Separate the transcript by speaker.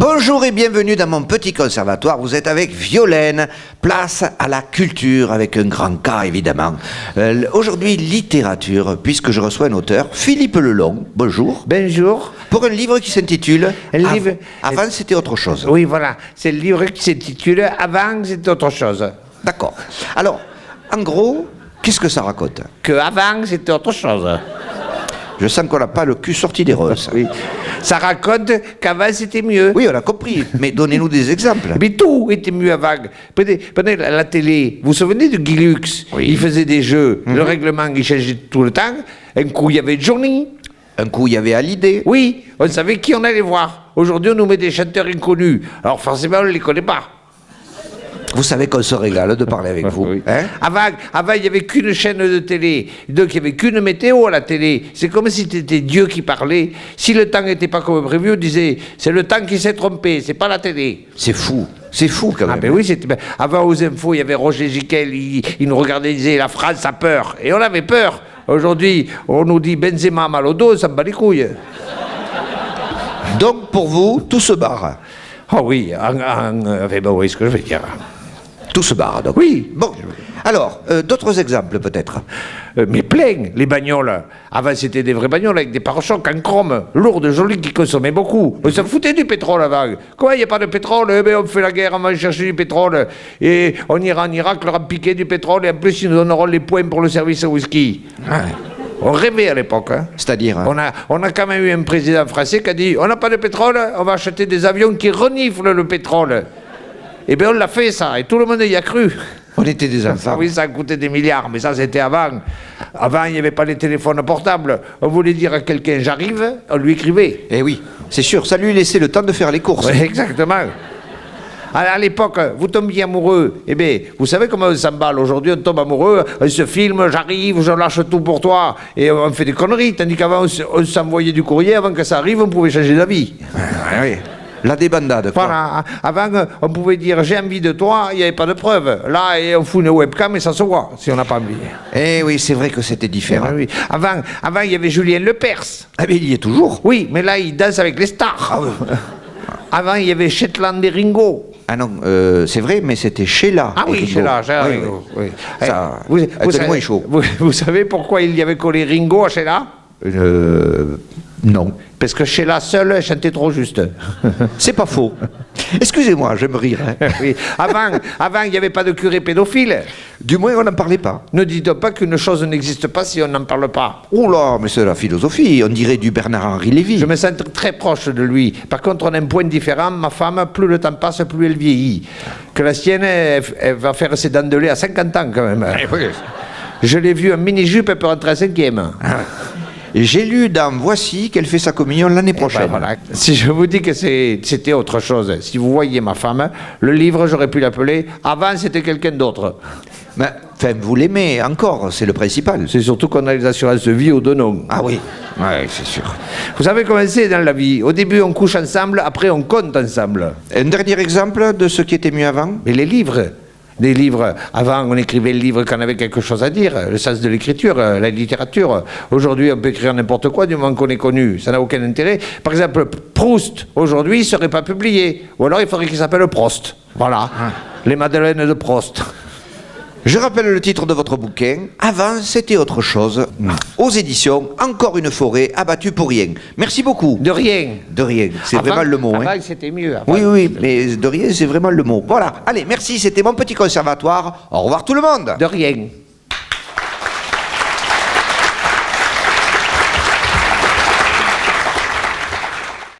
Speaker 1: Bonjour et bienvenue dans mon petit conservatoire. Vous êtes avec Violaine, place à la culture avec un grand K évidemment. Aujourd'hui littérature, puisque je reçois un auteur, Philippe Lelong. Bonjour.
Speaker 2: Bonjour.
Speaker 1: Pour un livre qui s'intitule
Speaker 2: livre...
Speaker 1: Avant c'était autre chose.
Speaker 2: Oui, voilà. C'est le livre qui s'intitule Avant c'était autre chose.
Speaker 1: D'accord. Alors, en gros, qu'est-ce que ça raconte?
Speaker 2: Que avant c'était autre chose.
Speaker 1: Je sens qu'on n'a pas le cul sorti des roses.
Speaker 2: Oui. Ça raconte qu'avant c'était mieux.
Speaker 1: Oui, on a compris. Mais donnez-nous des exemples.
Speaker 2: Mais tout était mieux avant. Prenez la télé. Vous vous souvenez de Guy Lux?
Speaker 1: Oui.
Speaker 2: Il faisait des jeux. Le règlement, il changeait tout le temps. Un coup, il y avait Johnny.
Speaker 1: Un coup, il y avait Hallyday.
Speaker 2: Oui, on savait qui on allait voir. Aujourd'hui, on nous met des chanteurs inconnus. Alors forcément, on ne les connaît pas.
Speaker 1: Vous savez qu'on se régale de parler avec vous.
Speaker 2: Oui.
Speaker 1: Hein?
Speaker 2: Avant, il n'y avait qu'une chaîne de télé. Donc, il n'y avait qu'une météo à la télé. C'est comme si c'était Dieu qui parlait. Si le temps n'était pas comme prévu, on disait c'est le temps qui s'est trompé, c'est pas la télé.
Speaker 1: C'est fou. C'est fou quand même.
Speaker 2: Ah ben oui, c'était... Avant, aux infos, il y avait Roger Giquel, il nous regardait, il disait la France a peur. Et on avait peur. Aujourd'hui, on nous dit Benzema mal au dos, ça me bat les couilles.
Speaker 1: Donc, pour vous, tout se barre.
Speaker 2: Oh oui, enfin, bon, oui, ce que je veux dire.
Speaker 1: Tout se barre, donc.
Speaker 2: Oui.
Speaker 1: Bon. Alors, d'autres exemples, peut-être.
Speaker 2: Mais plein, les bagnoles. Avant, c'était des vraies bagnoles avec des pare-chocs en chrome, lourdes, jolies, qui consommaient beaucoup. On s'en foutait du pétrole avant. Comment il n'y a pas de pétrole? Eh bien, on fait la guerre, on va chercher du pétrole. Et on ira en Irak leur piquer du pétrole. Et en plus, ils nous donneront les points pour le service au whisky.
Speaker 1: Ouais.
Speaker 2: On rêvait à l'époque. Hein.
Speaker 1: C'est-à-dire
Speaker 2: On a quand même eu un président français qui a dit on n'a pas de pétrole, on va acheter des avions qui reniflent le pétrole. Eh bien, on l'a fait, ça, et tout le monde y a cru.
Speaker 1: On était des enfants.
Speaker 2: Ah oui, ça a coûté des milliards, mais ça, c'était avant. Avant, il n'y avait pas les téléphones portables. On voulait dire à quelqu'un « j'arrive », on lui écrivait.
Speaker 1: Eh oui, c'est sûr, ça lui laissait le temps de faire les courses.
Speaker 2: Ouais, exactement. À l'époque, vous tombiez amoureux. Eh bien, vous savez comment on s'emballe. Aujourd'hui, on tombe amoureux, on se filme, j'arrive, je lâche tout pour toi. Et on fait des conneries. Tandis qu'avant, on s'envoyait du courrier. Avant que ça arrive, on pouvait changer d'avis.
Speaker 1: Oui. La débandade, quoi.
Speaker 2: Voilà. Avant, on pouvait dire j'ai envie de toi, il n'y avait pas de preuve. Là, on fout une webcam et ça se voit, si on n'a pas envie.
Speaker 1: Eh oui, c'est vrai que c'était différent.
Speaker 2: Oui. Avant, il y avait Julien Lepers.
Speaker 1: Ah mais il y est toujours.
Speaker 2: Oui, mais là, il danse avec les stars.
Speaker 1: Ah oui.
Speaker 2: Avant, il y avait Shetland et Ringo.
Speaker 1: Ah non, c'est vrai, mais c'était Sheila.
Speaker 2: Ah oui,
Speaker 1: Ringo.
Speaker 2: Sheila.
Speaker 1: Oui,
Speaker 2: Ringo,
Speaker 1: oui.
Speaker 2: oui.
Speaker 1: Ça,
Speaker 2: Vous
Speaker 1: tenez-moi chaud.
Speaker 2: Vous savez pourquoi il y avait collé Ringo à Sheila?
Speaker 1: Non.
Speaker 2: Parce que Sheila seule elle chantait trop juste.
Speaker 1: C'est pas faux. Excusez-moi, j'aime rire. Hein.
Speaker 2: Oui. Avant, il n'y avait pas de curé pédophile.
Speaker 1: Du moins, on n'en parlait pas.
Speaker 2: Ne dites pas qu'une chose n'existe pas si on n'en parle pas.
Speaker 1: Oh là, mais c'est la philosophie. On dirait du Bernard-Henri Lévy.
Speaker 2: Je me sens très proche de lui. Par contre, on a un point différent. Ma femme, plus le temps passe, plus elle vieillit. Que la sienne, elle va faire ses dents de lait à 50 ans quand même.
Speaker 1: Oui.
Speaker 2: Je l'ai vue en mini-jupe, elle peut rentrer à 5e.
Speaker 1: J'ai lu dans Voici qu'elle fait sa communion l'année prochaine.
Speaker 2: Ben voilà. Si je vous dis que c'était autre chose, si vous voyiez ma femme, le livre, j'aurais pu l'appeler « Avant, c'était quelqu'un d'autre ».
Speaker 1: Mais, enfin, vous l'aimez encore, c'est le principal.
Speaker 2: C'est surtout qu'on a les assurances de vie aux deux noms.
Speaker 1: Ah oui, ouais, c'est sûr.
Speaker 2: Vous savez comment c'est dans la vie. Au début, on couche ensemble, après, on compte ensemble.
Speaker 1: Un dernier exemple de ce qui était mieux avant?
Speaker 2: Mais les livres... Des livres, avant on écrivait le livre quand on avait quelque chose à dire, le sens de l'écriture, la littérature. Aujourd'hui on peut écrire n'importe quoi du moment qu'on est connu, ça n'a aucun intérêt. Par exemple, Proust, aujourd'hui il ne serait pas publié, ou alors il faudrait qu'il s'appelle Prost. Voilà, les Madeleines de Prost.
Speaker 1: Je rappelle le titre de votre bouquin, Avant c'était autre chose, aux éditions Encore une forêt abattue pour rien. Merci beaucoup.
Speaker 2: De rien.
Speaker 1: De rien, c'est
Speaker 2: Avant,
Speaker 1: vraiment le mot.
Speaker 2: Avant
Speaker 1: Hein.
Speaker 2: c'était mieux. Avant.
Speaker 1: Oui, mais de rien c'est vraiment le mot. Voilà, allez, merci, c'était mon petit conservatoire. Au revoir tout le monde.
Speaker 2: De rien.